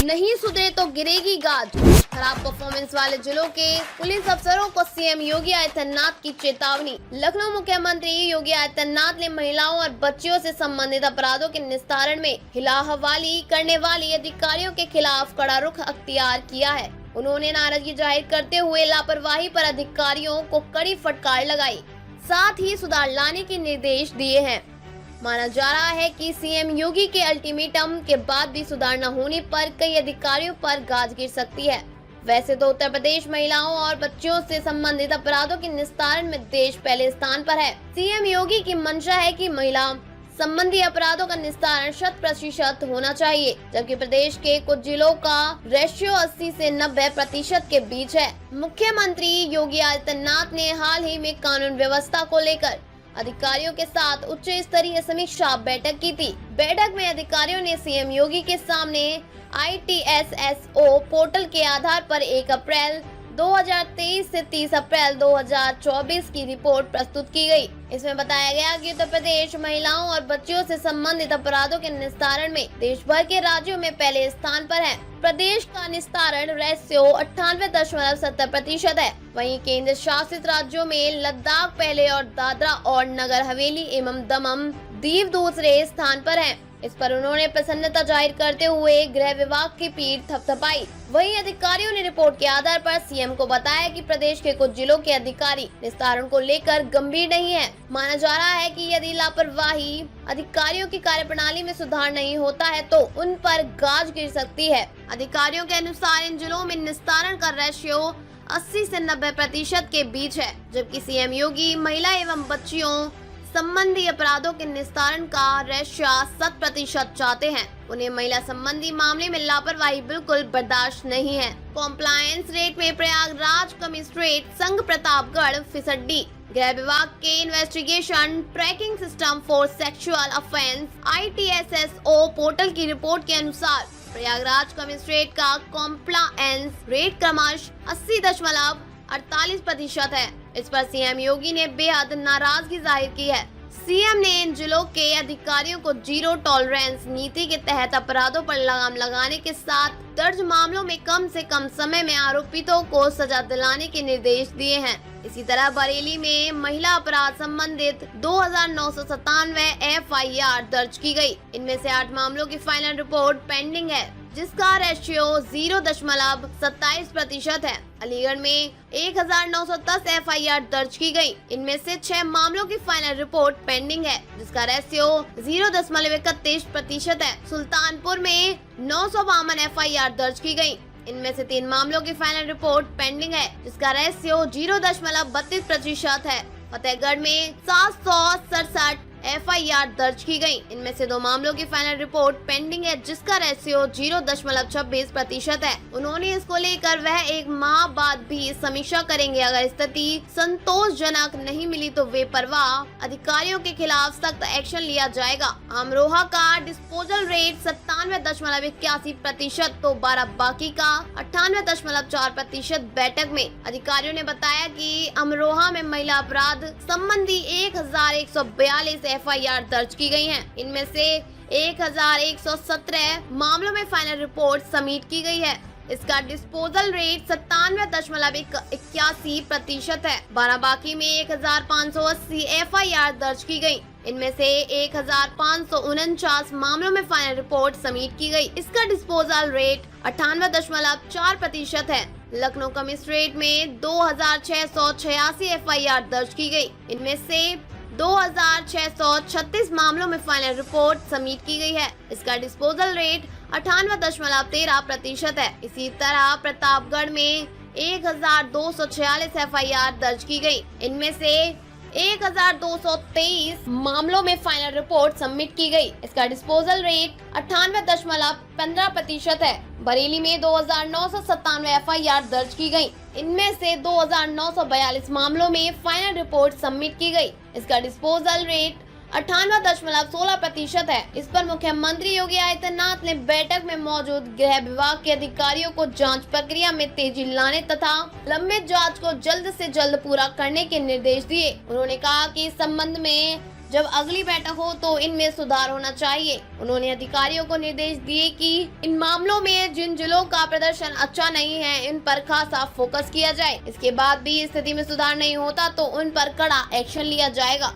नहीं सुधरे तो गिरेगी गाज। खराब परफॉर्मेंस वाले जिलों के पुलिस अफसरों को सीएम योगी आदित्यनाथ की चेतावनी। लखनऊ मुख्यमंत्री योगी आदित्यनाथ ने महिलाओं और बच्चियों से संबंधित अपराधों के निस्तारण में हिला-हवाली करने वाली अधिकारियों के खिलाफ कड़ा रुख अख्तियार किया है। उन्होंने नाराजगी जाहिर करते हुए लापरवाही पर अधिकारियों को कड़ी फटकार लगाई, साथ ही सुधार लाने के निर्देश दिए हैं। माना जा रहा है कि सीएम योगी के अल्टीमेटम के बाद भी सुधार न होने पर कई अधिकारियों पर गाज गिर सकती है। वैसे तो उत्तर प्रदेश महिलाओं और बच्चियों से संबंधित अपराधों के निस्तारण में देश पहले स्थान पर है। सीएम योगी की मंशा है कि महिला संबंधी अपराधों का निस्तारण 100% होना चाहिए, जबकि प्रदेश के कुछ जिलों का रेशियो 80 से 90% के बीच है। मुख्यमंत्री योगी आदित्यनाथ ने हाल ही में कानून व्यवस्था को लेकर अधिकारियों के साथ उच्च स्तरीय समीक्षा बैठक की थी। बैठक में अधिकारियों ने सीएम योगी के सामने ITSSO पोर्टल के आधार पर 1 अप्रैल 2023 से 30 अप्रैल 2024 की रिपोर्ट प्रस्तुत की गई। इसमें बताया गया कि उत्तर प्रदेश महिलाओं और बच्चियों से संबंधित अपराधों के निस्तारण में देश भर के राज्यों में पहले स्थान पर है। प्रदेश का निस्तारण रेशियो 98.70% है। वहीं केंद्र शासित राज्यों में लद्दाख पहले और दादरा और नगर हवेली एवं दमन दीव दूसरे स्थान पर है। इस पर उन्होंने प्रसन्नता जाहिर करते हुए गृह विभाग की पीठ थपथपाई। वहीं अधिकारियों ने रिपोर्ट के आधार पर सीएम को बताया कि प्रदेश के कुछ जिलों के अधिकारी निस्तारण को लेकर गंभीर नहीं है। माना जा रहा है कि यदि लापरवाही अधिकारियों की कार्यप्रणाली में सुधार नहीं होता है तो उन पर गाज गिर सकती है। अधिकारियों के अनुसार इन जिलों में निस्तारण का रेशियो 80 से 90% के बीच है, जबकि सीएम योगी महिला एवं बच्चियों संबंधी अपराधों के निस्तारण का रेशियो 100% चाहते हैं। उन्हें महिला संबंधी मामले में लापरवाही बिल्कुल बर्दाश्त नहीं है। कॉम्प्लायंस रेट में प्रयागराज कमिश्नरेट संघ प्रतापगढ़ फिसड्डी। गृह विभाग के investigation tracking system for sexual offence ITSSO portal की रिपोर्ट के अनुसार प्रयागराज कमिश्नरेट का कॉम्प्लायंस रेट क्रमशः 80.48% है। इस पर सीएम योगी ने बेहद नाराजगी जाहिर की है। सीएम ने इन जिलों के अधिकारियों को जीरो टॉलरेंस नीति के तहत अपराधों पर लगाम लगाने के साथ दर्ज मामलों में कम से कम समय में आरोपितों को सजा दिलाने के निर्देश दिए हैं। इसी तरह बरेली में महिला अपराध संबंधित 2997 FIR दर्ज की गई। इनमें से 8 मामलों की फाइनल रिपोर्ट पेंडिंग है, जिसका रेशियो 0.27% है। अलीगढ़ में 1910 FIR दर्ज की गई। इनमें से 6 मामलों की फाइनल रिपोर्ट पेंडिंग है, जिसका रेशियो 0.31% है। सुल्तानपुर में 952 FIR दर्ज की गई। इनमें से 3 मामलों की फाइनल रिपोर्ट पेंडिंग है, जिसका रेशियो 0.32% है। फतेहगढ़ में 767 FIR दर्ज की गई। इनमें से 2 मामलों की फाइनल रिपोर्ट पेंडिंग है, जिसका रेशियो 0.26% है। उन्होंने इसको लेकर वह 1 माह बाद भी समीक्षा करेंगे। अगर स्थिति संतोषजनक नहीं मिली तो बेपरवाह अधिकारियों के खिलाफ सख्त एक्शन लिया जाएगा। अमरोहा का डिस्पोजल रेट 97.81% तो बाराबांकी का 98.4%। बैठक में अधिकारियों ने बताया कि अमरोहा में महिला अपराध संबंधी 1142 FIR दर्ज की गई हैं। इनमें से 1117 मामलों में फाइनल रिपोर्ट सबमिट की गई है। इसका डिस्पोजल रेट 97.81% है। बाराबांकी में 1580 FIR दर्ज की गई। इनमें से 1549 मामलों में फाइनल रिपोर्ट सबमिट की गई। इसका डिस्पोजल रेट 98.4% है। लखनऊ कमिश्नरेट में 2686 FIR दर्ज की गई। इनमें से 2636 मामलों में फाइनल रिपोर्ट सबमिट की गई है। इसका डिस्पोजल रेट 98.13% है। इसी तरह प्रतापगढ़ में 1246 FIR दर्ज की गई। इनमें से 1223 मामलों में फाइनल रिपोर्ट सबमिट की गई। इसका डिस्पोजल रेट 98.15% है। बरेली में 2997 FIR दर्ज की गई। इनमें से 2942 मामलों में फाइनल रिपोर्ट सबमिट की गई। इसका डिस्पोजल रेट 98.16% है। इस पर मुख्यमंत्री योगी आदित्यनाथ ने बैठक में मौजूद गृह विभाग के अधिकारियों को जांच प्रक्रिया में तेजी लाने तथा लंबित जांच को जल्द से जल्द पूरा करने के निर्देश दिए। उन्होंने कहा कि इस संबंध में जब अगली बैठक हो तो इनमें सुधार होना चाहिए। उन्होंने अधिकारियों को निर्देश दिए कि इन मामलों में जिन जिलों का प्रदर्शन अच्छा नहीं है इन पर खासा फोकस किया जाए। इसके बाद भी स्थिति में सुधार नहीं होता तो उन पर कड़ा एक्शन लिया जाएगा।